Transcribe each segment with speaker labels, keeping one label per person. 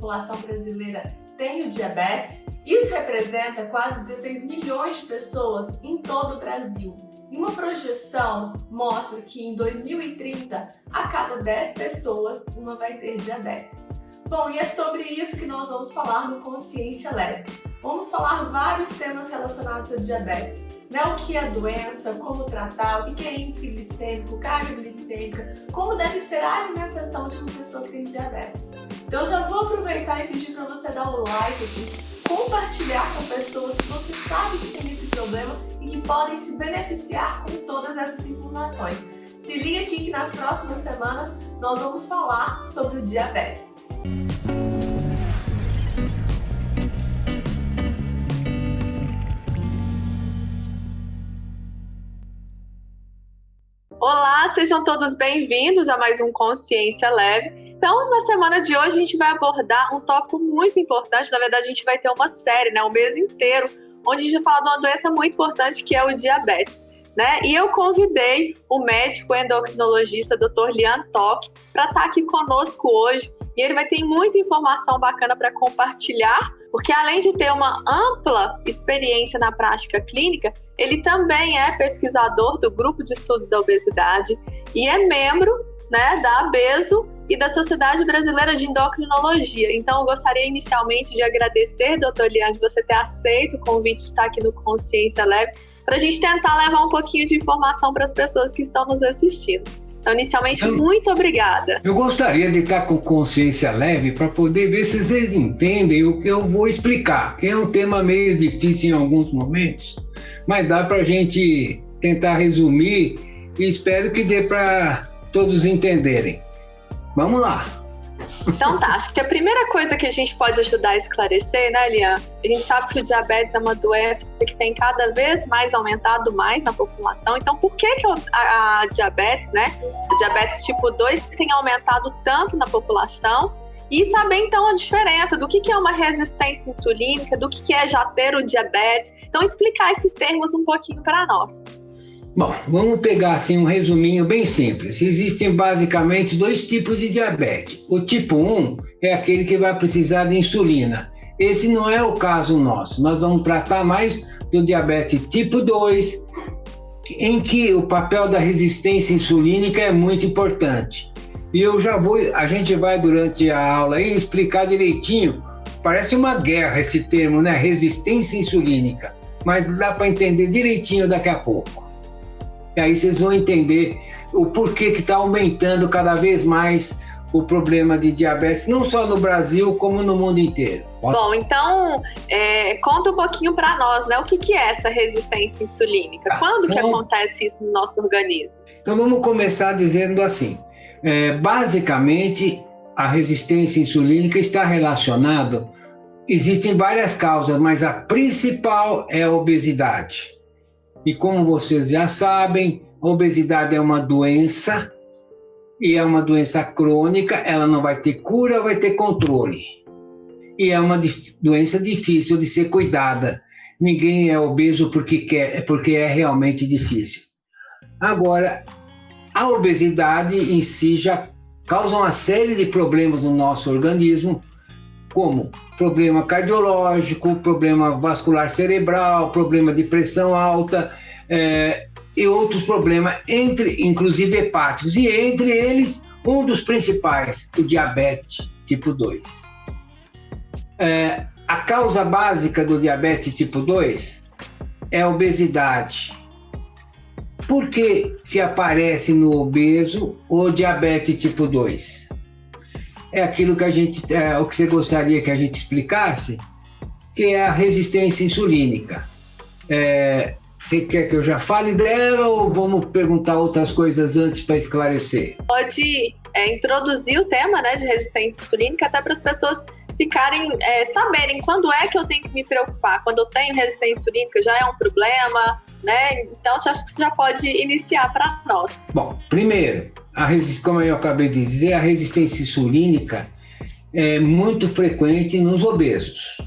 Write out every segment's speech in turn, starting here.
Speaker 1: população brasileira tem o diabetes. Isso representa quase 16 milhões de pessoas em todo o Brasil. E uma projeção mostra que em 2030, a cada 10 pessoas, uma vai ter diabetes. Bom, e é sobre isso que nós vamos falar no Consciência Leve. Vamos falar vários temas relacionados a diabetes, né? O que é a doença, como tratar, o que é índice glicêmico, carga glicêmica, como deve ser a alimentação de uma pessoa que tem diabetes. Então eu já vou aproveitar e pedir para você dar um like aqui, compartilhar com pessoas que você sabe que tem esse problema e que podem se beneficiar com todas essas informações. Se liga aqui que nas próximas semanas nós vamos falar sobre o diabetes. Olá, sejam todos bem-vindos a mais um Consciência Leve. Então, na semana de hoje, a gente vai abordar um tópico muito importante. Na verdade, a gente vai ter uma série, né, o mês inteiro, onde a gente vai falar de uma doença muito importante, que é o diabetes, né? E eu convidei o médico endocrinologista, Dr. Lian Tock, para estar aqui conosco hoje. E ele vai ter muita informação bacana para compartilhar, porque além de ter uma ampla experiência na prática clínica, ele também é pesquisador do Grupo de Estudos da Obesidade e é membro, né, da ABESO e da Sociedade Brasileira de Endocrinologia. Então, eu gostaria inicialmente de agradecer, Dr. Lian, de você ter aceito o convite de estar aqui no Consciência Leve, para a gente tentar levar um pouquinho de informação para as pessoas que estão nos assistindo. Então, inicialmente, muito obrigada.
Speaker 2: Eu gostaria de estar com consciência leve para poder ver se vocês entendem o que eu vou explicar, que é um tema meio difícil em alguns momentos, mas dá para a gente tentar resumir e espero que dê para todos entenderem. Vamos lá.
Speaker 1: Então tá, acho que a primeira coisa que a gente pode ajudar a esclarecer, né, Lian? A gente sabe que o diabetes é uma doença que tem cada vez mais aumentado mais na população. Então, por que a diabetes, né? O diabetes tipo 2 tem aumentado tanto na população? E saber, então, a diferença do que é uma resistência insulínica, do que é já ter o diabetes. Então, explicar esses termos um pouquinho para nós.
Speaker 2: Bom, vamos pegar assim um resuminho bem simples. Existem basicamente dois tipos de diabetes. O tipo 1 é aquele que vai precisar de insulina. Esse não é o caso nosso. Nós vamos tratar mais do diabetes tipo 2, em que o papel da resistência insulínica é muito importante. E a gente vai durante a aula aí explicar direitinho. Parece uma guerra esse termo, né? Resistência insulínica. Mas dá para entender direitinho daqui a pouco. E aí vocês vão entender o porquê que está aumentando cada vez mais o problema de diabetes, não só no Brasil, como no mundo inteiro.
Speaker 1: Bom, então, conta um pouquinho para nós, né? O que é essa resistência insulínica? Quando que acontece isso no nosso organismo?
Speaker 2: Então, vamos começar dizendo assim. Basicamente, a resistência insulínica está relacionada... Existem várias causas, mas a principal é a obesidade. E como vocês já sabem, a obesidade é uma doença, e é uma doença crônica, ela não vai ter cura, vai ter controle. E é uma doença difícil de ser cuidada. Ninguém é obeso porque quer, é porque é realmente difícil. Agora, a obesidade em si já causa uma série de problemas no nosso organismo, como problema cardiológico, problema vascular cerebral, problema de pressão alta e outros problemas, inclusive hepáticos. E entre eles, um dos principais, o diabetes tipo 2. A causa básica do diabetes tipo 2 é a obesidade. Por que aparece no obeso o diabetes tipo 2? É aquilo que o que você gostaria que a gente explicasse, que é a resistência insulínica. Você quer que eu já fale dela ou vamos perguntar outras coisas antes para esclarecer?
Speaker 1: Pode introduzir o tema, né, de resistência insulínica, até para as pessoas ficarem, saberem quando é que eu tenho que me preocupar. Quando eu tenho resistência insulínica já é um problema, né? Então, eu acho que você já pode iniciar para nós.
Speaker 2: Bom, primeiro, como eu acabei de dizer, a resistência insulínica é muito frequente nos obesos.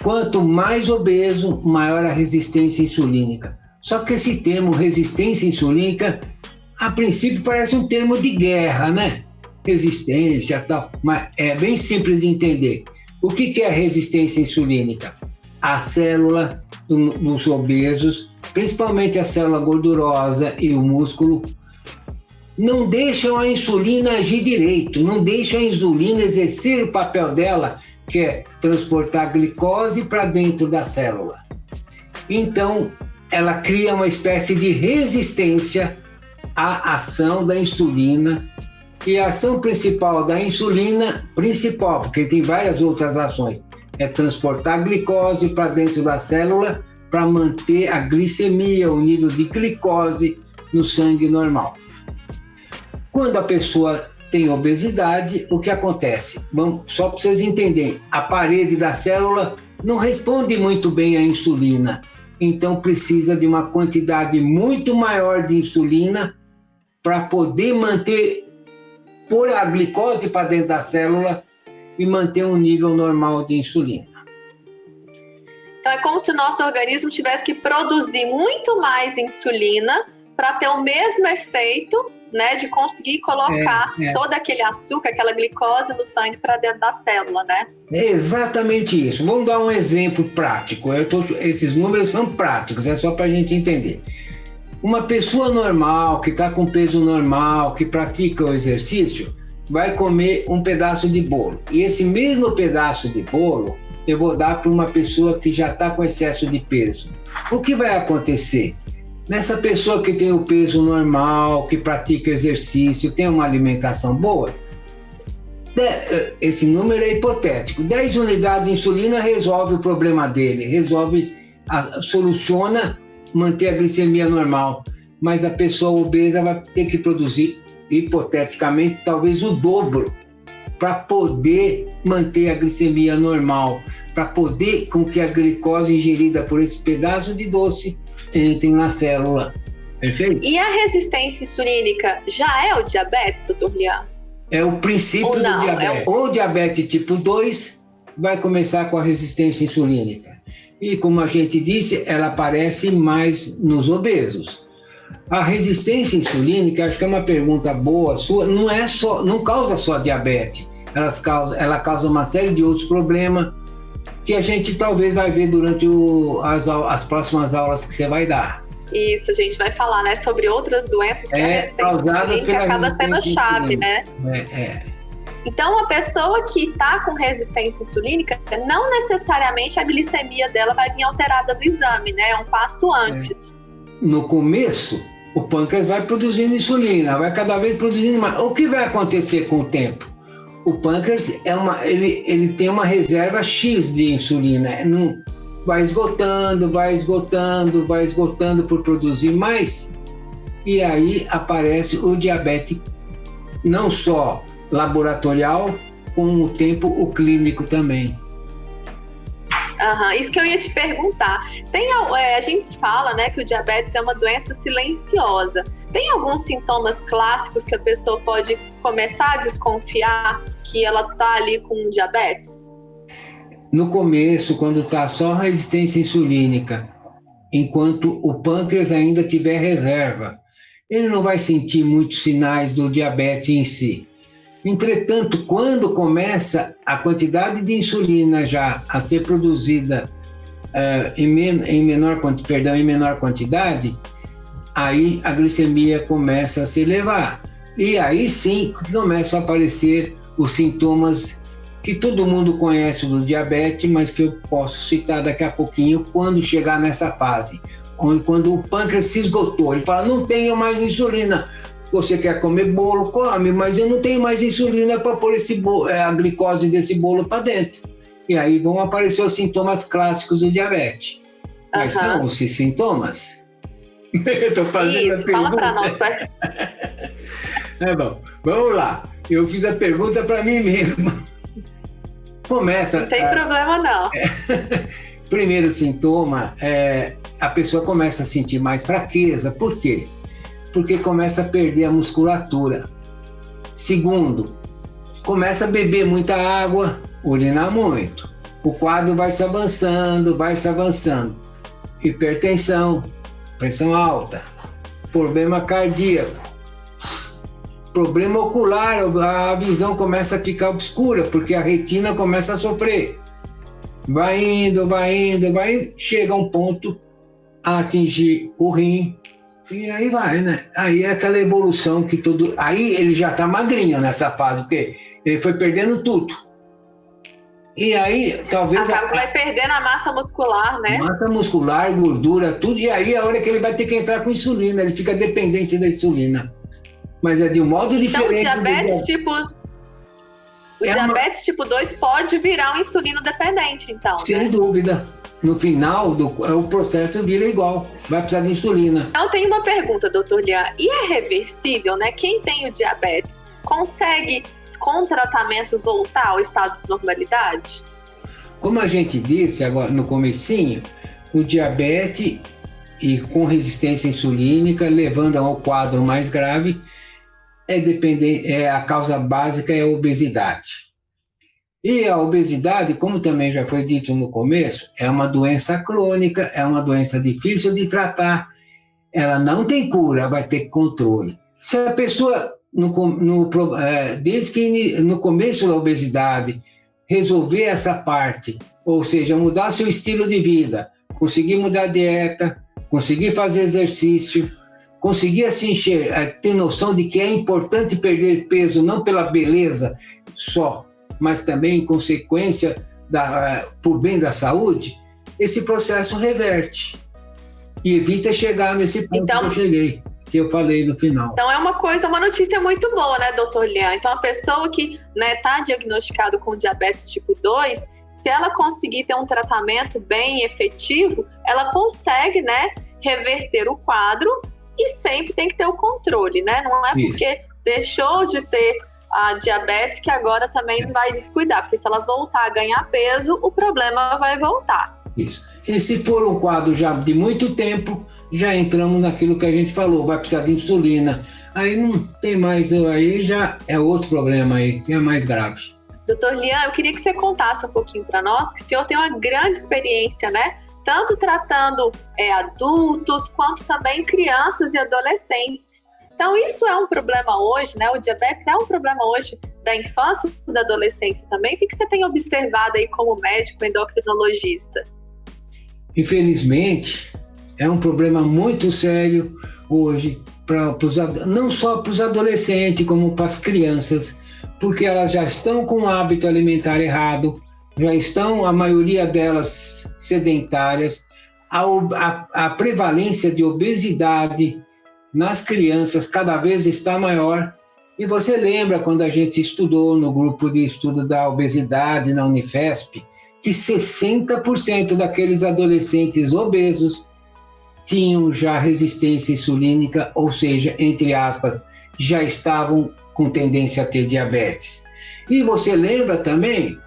Speaker 2: Quanto mais obeso, maior a resistência insulínica. Só que esse termo resistência insulínica, a princípio parece um termo de guerra, né? resistência e tal, mas é bem simples de entender. O que é a resistência insulínica? A célula dos obesos, principalmente a célula gordurosa e o músculo, não deixam a insulina agir direito, não deixam a insulina exercer o papel dela, que é transportar glicose para dentro da célula. Então, ela cria uma espécie de resistência à ação da insulina, e a ação principal da insulina, porque tem várias outras ações, é transportar glicose para dentro da célula para manter a glicemia, o nível de glicose no sangue normal. Quando a pessoa tem obesidade, o que acontece? Só para vocês entenderem, a parede da célula não responde muito bem à insulina, então precisa de uma quantidade muito maior de insulina para poder pôr a glicose para dentro da célula e manter um nível normal de insulina.
Speaker 1: Então é como se o nosso organismo tivesse que produzir muito mais insulina para ter o mesmo efeito, né, de conseguir colocar todo aquele açúcar, aquela glicose no sangue para dentro da célula, né?
Speaker 2: É exatamente isso. Vamos dar um exemplo prático. Esses números são práticos, é só para a gente entender. Uma pessoa normal, que está com peso normal, que pratica o exercício, vai comer um pedaço de bolo. E esse mesmo pedaço de bolo eu vou dar para uma pessoa que já está com excesso de peso. O que vai acontecer? Nessa pessoa que tem o peso normal, que pratica exercício, tem uma alimentação boa, esse número é hipotético. 10 unidades de insulina resolve o problema dele, soluciona manter a glicemia normal. Mas a pessoa obesa vai ter que produzir, hipoteticamente, talvez o dobro para poder manter a glicemia normal, para poder com que a glicose ingerida por esse pedaço de doce entre na célula. Perfeito?
Speaker 1: E a resistência insulínica já é o diabetes, doutor Lian?
Speaker 2: É o princípio do diabetes. O diabetes tipo 2 vai começar com a resistência insulínica. E como a gente disse, ela aparece mais nos obesos. A resistência insulínica, acho que é uma pergunta boa sua, não causa só diabetes, ela causa uma série de outros problemas que a gente talvez vai ver durante as próximas aulas que você vai dar.
Speaker 1: Isso, a gente vai falar, né, sobre outras doenças que a resistência insulínica acaba sendo chave, né? Então, uma pessoa que está com resistência insulínica, não necessariamente a glicemia dela vai vir alterada no exame, né? É um passo antes.
Speaker 2: No começo, o pâncreas vai produzindo insulina, vai cada vez produzindo mais. O que vai acontecer com o tempo? O pâncreas ele tem uma reserva X de insulina, vai esgotando por produzir mais, e aí aparece o diabetes, não só laboratorial, com o tempo o clínico também.
Speaker 1: Isso que eu ia te perguntar. A gente fala, né, que o diabetes é uma doença silenciosa. Tem alguns sintomas clássicos que a pessoa pode começar a desconfiar que ela está ali com diabetes?
Speaker 2: No começo, quando está só a resistência insulínica, enquanto o pâncreas ainda tiver reserva, ele não vai sentir muitos sinais do diabetes em si. Entretanto, quando começa a quantidade de insulina já a ser produzida em menor quantidade, aí a glicemia começa a se elevar. E aí sim começam a aparecer os sintomas que todo mundo conhece do diabetes, mas que eu posso citar daqui a pouquinho, quando chegar nessa fase, quando o pâncreas se esgotou. Ele fala, não tenho mais insulina. Você quer comer bolo? Come, mas eu não tenho mais insulina para pôr a glicose desse bolo para dentro. E aí vão aparecer os sintomas clássicos do diabetes. Quais são esses sintomas? Eu tô fazendo
Speaker 1: isso, fala para nós.
Speaker 2: Bom, vamos lá. Eu fiz a pergunta para mim mesmo.
Speaker 1: Não tem problema, não.
Speaker 2: Primeiro sintoma, a pessoa começa a sentir mais fraqueza. Por quê? Porque começa a perder a musculatura. Segundo, começa a beber muita água, urinar muito. O quadro vai se avançando. Hipertensão, pressão alta, problema cardíaco, problema ocular, a visão começa a ficar obscura, porque a retina começa a sofrer. Vai indo, chega a um ponto a atingir o rim, e aí vai, né? Aí é aquela evolução que tudo... Aí ele já está magrinho nessa fase, porque ele foi perdendo tudo. E aí, talvez...
Speaker 1: Acaba que vai perdendo a massa muscular, né?
Speaker 2: Massa muscular, gordura, tudo, e aí é a hora que ele vai ter que entrar com insulina, ele fica dependente da insulina. Mas é de um modo diferente.
Speaker 1: Então, o diabetes tipo 2 pode virar um insulino dependente, então,
Speaker 2: sem
Speaker 1: né?
Speaker 2: dúvida. No final, o processo vira igual, vai precisar de insulina.
Speaker 1: Então, tem uma pergunta, doutor Lian. E é reversível, né? Quem tem o diabetes consegue, com o tratamento, voltar ao estado de normalidade?
Speaker 2: Como a gente disse agora no comecinho, o diabetes e com resistência insulínica, levando ao quadro mais grave, a causa básica é a obesidade. E a obesidade, como também já foi dito no começo, é uma doença crônica, é uma doença difícil de tratar, ela não tem cura, vai ter controle. Se a pessoa, desde que no começo da obesidade, resolver essa parte, ou seja, mudar seu estilo de vida, conseguir mudar a dieta, conseguir fazer exercício, conseguir assim, ter noção de que é importante perder peso, não pela beleza só, mas também em consequência por bem da saúde, esse processo reverte e evita chegar nesse ponto que eu cheguei, que eu falei no final.
Speaker 1: Então é uma notícia muito boa, né, doutor Lian? Então a pessoa que está diagnosticada com diabetes tipo 2, se ela conseguir ter um tratamento bem efetivo, ela consegue, né, reverter o quadro e sempre tem que ter o controle, né? Não é porque deixou de ter a diabetes que agora também vai descuidar, porque se ela voltar a ganhar peso, o problema vai voltar.
Speaker 2: Isso. E se for um quadro já de muito tempo, já entramos naquilo que a gente falou, vai precisar de insulina. Aí não tem mais, aí já é outro problema aí, que é mais grave.
Speaker 1: Doutor Lian, eu queria que você contasse um pouquinho para nós, que o senhor tem uma grande experiência, né? Tanto tratando adultos, quanto também crianças e adolescentes. Então, isso é um problema hoje, né? O diabetes é um problema hoje da infância e da adolescência também. O que você tem observado aí como médico endocrinologista?
Speaker 2: Infelizmente, é um problema muito sério hoje, não só para os adolescentes, como para as crianças, porque elas já estão com o hábito alimentar errado, já estão, a maioria delas, sedentárias, a prevalência de obesidade nas crianças cada vez está maior. E você lembra quando a gente estudou no grupo de estudo da obesidade na Unifesp, que 60% daqueles adolescentes obesos tinham já resistência insulínica, ou seja, entre aspas, já estavam com tendência a ter diabetes. E você lembra também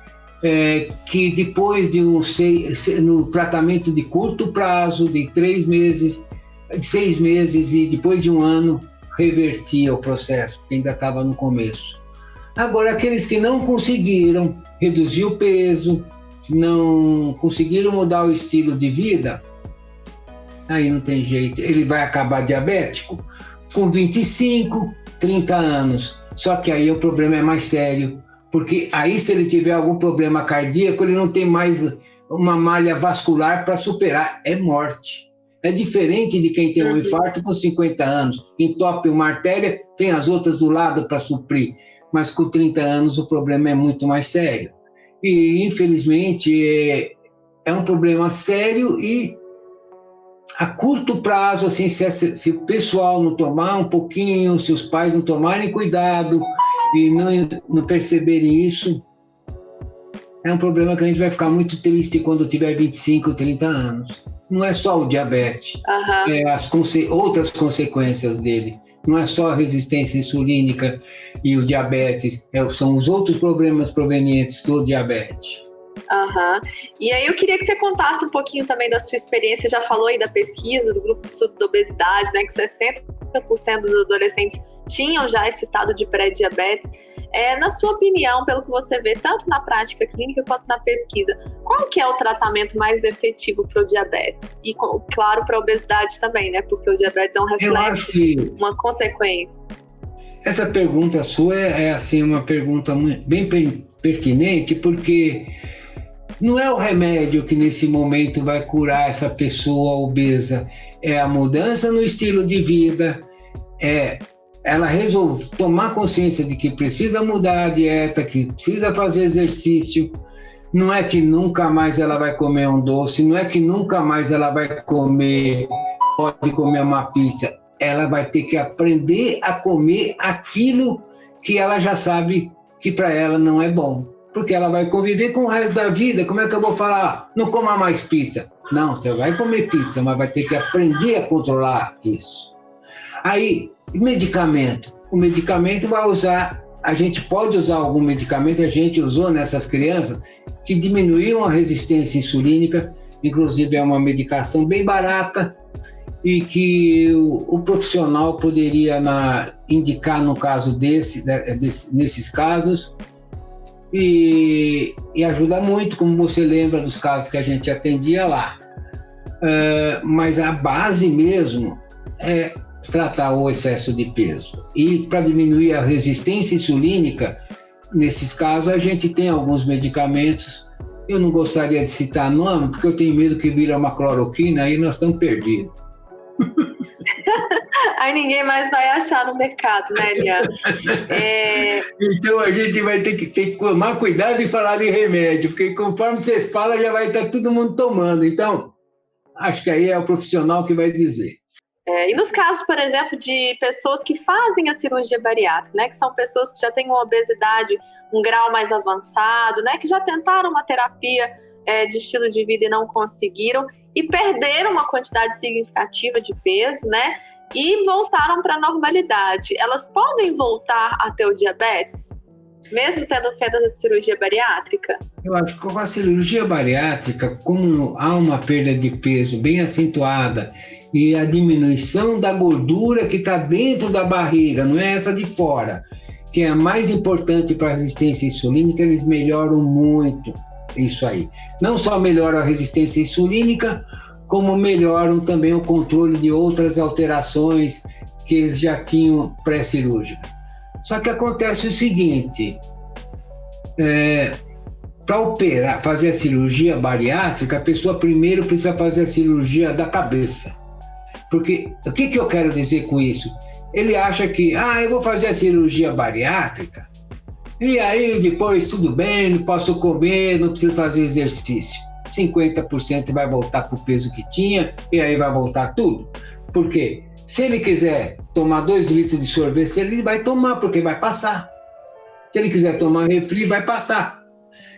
Speaker 2: que depois de no tratamento de curto prazo, de 3 meses, de 6 meses e depois de 1 ano, revertia o processo, que ainda estava no começo. Agora, aqueles que não conseguiram reduzir o peso, não conseguiram mudar o estilo de vida, aí não tem jeito, ele vai acabar diabético com 25, 30 anos. Só que aí o problema é mais sério, porque aí se ele tiver algum problema cardíaco, ele não tem mais uma malha vascular para superar, é morte. É diferente de quem tem um infarto com 50 anos, entope uma artéria, tem as outras do lado para suprir, mas com 30 anos o problema é muito mais sério. E infelizmente é um problema sério e a curto prazo, assim, se o pessoal não tomar um pouquinho, se os pais não tomarem cuidado e não perceberem isso, é um problema que a gente vai ficar muito triste quando tiver 25, 30 anos. Não é só o diabetes, as outras consequências dele. Não é só a resistência insulínica e o diabetes, são os outros problemas provenientes do diabetes.
Speaker 1: E aí eu queria que você contasse um pouquinho também da sua experiência, já falou aí da pesquisa, do grupo de estudos da obesidade, né, que 60% dos adolescentes tinham já esse estado de pré-diabetes. Na sua opinião, pelo que você vê, tanto na prática clínica quanto na pesquisa, qual que é o tratamento mais efetivo para o diabetes? E, claro, para a obesidade também, né? Porque o diabetes é um reflexo, uma consequência.
Speaker 2: Essa pergunta sua é assim, uma pergunta bem pertinente, porque não é o remédio que nesse momento vai curar essa pessoa obesa, é a mudança no estilo de vida, é ela resolve tomar consciência de que precisa mudar a dieta, que precisa fazer exercício. Não é que nunca mais ela vai comer um doce, não é que nunca mais ela pode comer uma pizza. Ela vai ter que aprender a comer aquilo que ela já sabe que para ela não é bom. Porque ela vai conviver com o resto da vida. Como é que eu vou falar? Não coma mais pizza. Não, você vai comer pizza, mas vai ter que aprender a controlar isso. Aí, medicamento. O medicamento vai usar, a gente pode usar algum medicamento, a gente usou nessas crianças, que diminuíam a resistência insulínica, inclusive é uma medicação bem barata, e que o profissional poderia indicar no caso nesses casos, e ajuda muito, como você lembra dos casos que a gente atendia lá. Mas a base mesmo é tratar o excesso de peso. E para diminuir a resistência insulínica, nesses casos a gente tem alguns medicamentos. Eu não gostaria de citar nome, porque eu tenho medo que vire uma cloroquina, aí nós estamos perdidos.
Speaker 1: Aí ninguém mais vai achar no mercado, né, Eliane?
Speaker 2: Então a gente vai ter que tomar cuidado e falar de remédio, porque conforme você fala, já vai estar todo mundo tomando. Então, acho que aí é o profissional que vai dizer.
Speaker 1: E nos casos, por exemplo, de pessoas que fazem a cirurgia bariátrica, né, que são pessoas que já têm uma obesidade, um grau mais avançado, né, que já tentaram uma terapia de estilo de vida e não conseguiram, e perderam uma quantidade significativa de peso, né, e voltaram para a normalidade. Elas podem voltar a ter o diabetes, mesmo tendo feito a cirurgia bariátrica?
Speaker 2: Eu acho que com a cirurgia bariátrica, como há uma perda de peso bem acentuada e a diminuição da gordura que está dentro da barriga, não é essa de fora, que é a mais importante para a resistência insulínica, eles melhoram muito isso aí. Não só melhoram a resistência insulínica, como melhoram também o controle de outras alterações que eles já tinham pré-cirúrgicas. Só que acontece o seguinte, para fazer a cirurgia bariátrica, a pessoa primeiro precisa fazer a cirurgia da cabeça. Porque, o que eu quero dizer com isso? Ele acha que, eu vou fazer a cirurgia bariátrica, e aí depois tudo bem, não posso comer, não preciso fazer exercício. 50% vai voltar para o peso que tinha, e aí vai voltar tudo. Por quê? Se ele quiser tomar 2 litros de sorvete, ele vai tomar, porque vai passar. Se ele quiser tomar refri, vai passar.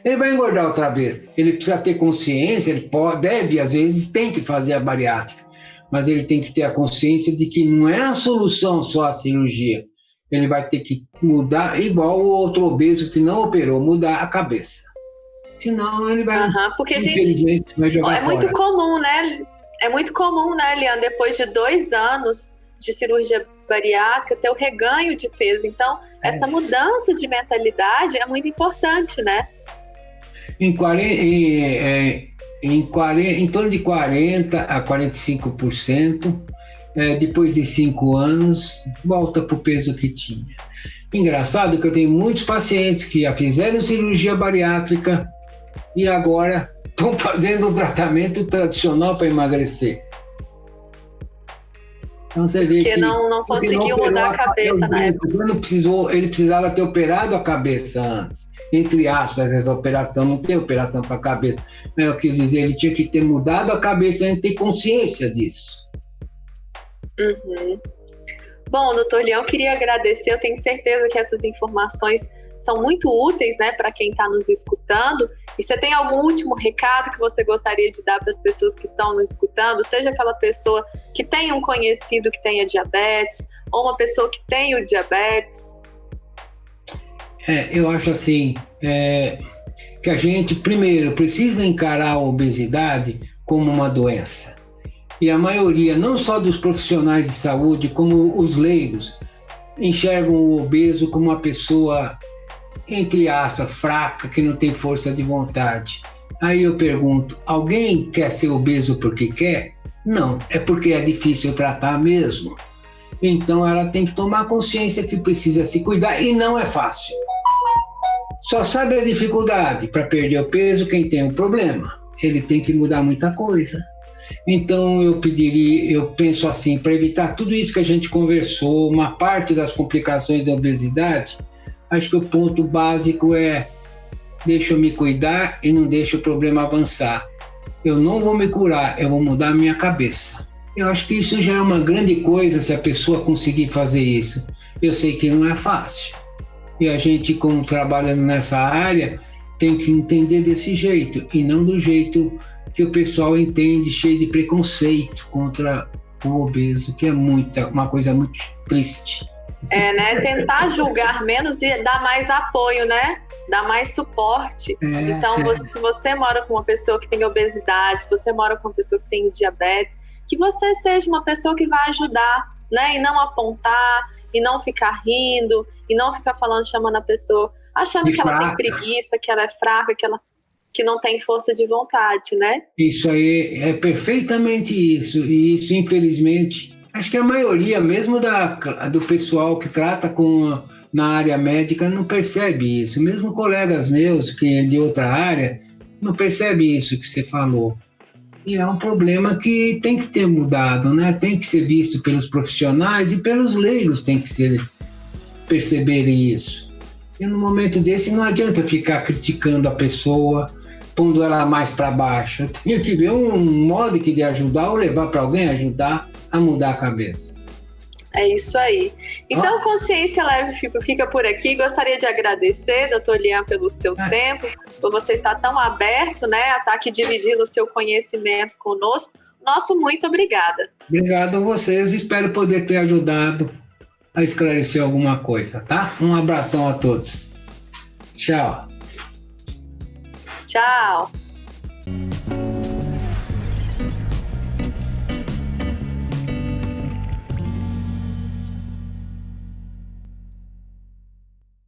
Speaker 2: Ele vai engordar outra vez. Ele precisa ter consciência, ele às vezes tem que fazer a bariátrica, mas ele tem que ter a consciência de que não é a solução só a cirurgia. Ele vai ter que mudar, igual o outro obeso que não operou, mudar a cabeça. Senão ele vai,
Speaker 1: porque, gente, vai jogar fora. Muito comum, né? É muito comum, né, Eliane, depois de 2 anos de cirurgia bariátrica, ter o reganho de peso. Então, essa mudança de mentalidade é muito importante, né?
Speaker 2: Em torno de 40% a 45%, depois de 5 anos, volta para o peso que tinha. Engraçado que eu tenho muitos pacientes que já fizeram cirurgia bariátrica e agora estão fazendo um tratamento tradicional para emagrecer. Então você vê
Speaker 1: porque não conseguiu mudar a cabeça na época.
Speaker 2: Ele precisava ter operado a cabeça antes. Entre aspas, essa operação, não tem operação para a cabeça. Eu quis dizer, ele tinha que ter mudado a cabeça antes de ter consciência disso.
Speaker 1: Bom, doutor Leão, queria agradecer. Eu tenho certeza que essas informações são muito úteis, né, para quem está nos escutando. E você tem algum último recado que você gostaria de dar para as pessoas que estão nos escutando? Seja aquela pessoa que tem um conhecido que tenha diabetes, ou uma pessoa que tem o diabetes.
Speaker 2: Eu acho assim, que a gente, primeiro, precisa encarar a obesidade como uma doença. E a maioria, não só dos profissionais de saúde, como os leigos, enxergam o obeso como uma pessoa, entre aspas, fraca, que não tem força de vontade. Aí eu pergunto, alguém quer ser obeso porque quer? Não, é porque é difícil tratar mesmo. Então ela tem que tomar consciência que precisa se cuidar e não é fácil. Só sabe a dificuldade para perder o peso quem tem um problema. Ele tem que mudar muita coisa. Então eu penso assim, para evitar tudo isso que a gente conversou, uma parte das complicações da obesidade, acho que o ponto básico é: deixa eu me cuidar e não deixa o problema avançar. Eu não vou me curar, eu vou mudar a minha cabeça. Eu acho que isso já é uma grande coisa se a pessoa conseguir fazer isso. Eu sei que não é fácil. E a gente, como trabalhando nessa área, tem que entender desse jeito e não do jeito que o pessoal entende, cheio de preconceito contra o obeso, que é uma coisa muito triste.
Speaker 1: Né? Tentar julgar menos e dar mais apoio, né? Dar mais suporte. Então, se você mora com uma pessoa que tem obesidade, se você mora com uma pessoa que tem diabetes, que você seja uma pessoa que vai ajudar, né? E não apontar, e não ficar rindo, e não ficar falando, chamando a pessoa, achando que ela tem preguiça, que ela é fraca, que não tem força de vontade, né?
Speaker 2: Isso aí é perfeitamente isso. E isso, infelizmente, acho que a maioria mesmo do pessoal que trata na área médica não percebe isso. Mesmo colegas meus que é de outra área não percebe isso que você falou. E é um problema que tem que ser mudado, né? Tem que ser visto pelos profissionais e pelos leigos, tem que perceberem isso. E no momento desse não adianta ficar criticando a pessoa, pondo ela mais para baixo. Eu tenho que ver um modo de ajudar ou levar para alguém ajudar a mudar a cabeça.
Speaker 1: É isso aí. Então, Consciência Leve fica por aqui. Gostaria de agradecer, Dr. Liam, pelo seu tempo, por você estar tão aberto, né, a estar aqui dividindo o seu conhecimento conosco. Nosso muito obrigada.
Speaker 2: Obrigado a vocês. Espero poder ter ajudado a esclarecer alguma coisa, tá? Um abração a todos. Tchau.
Speaker 1: Tchau.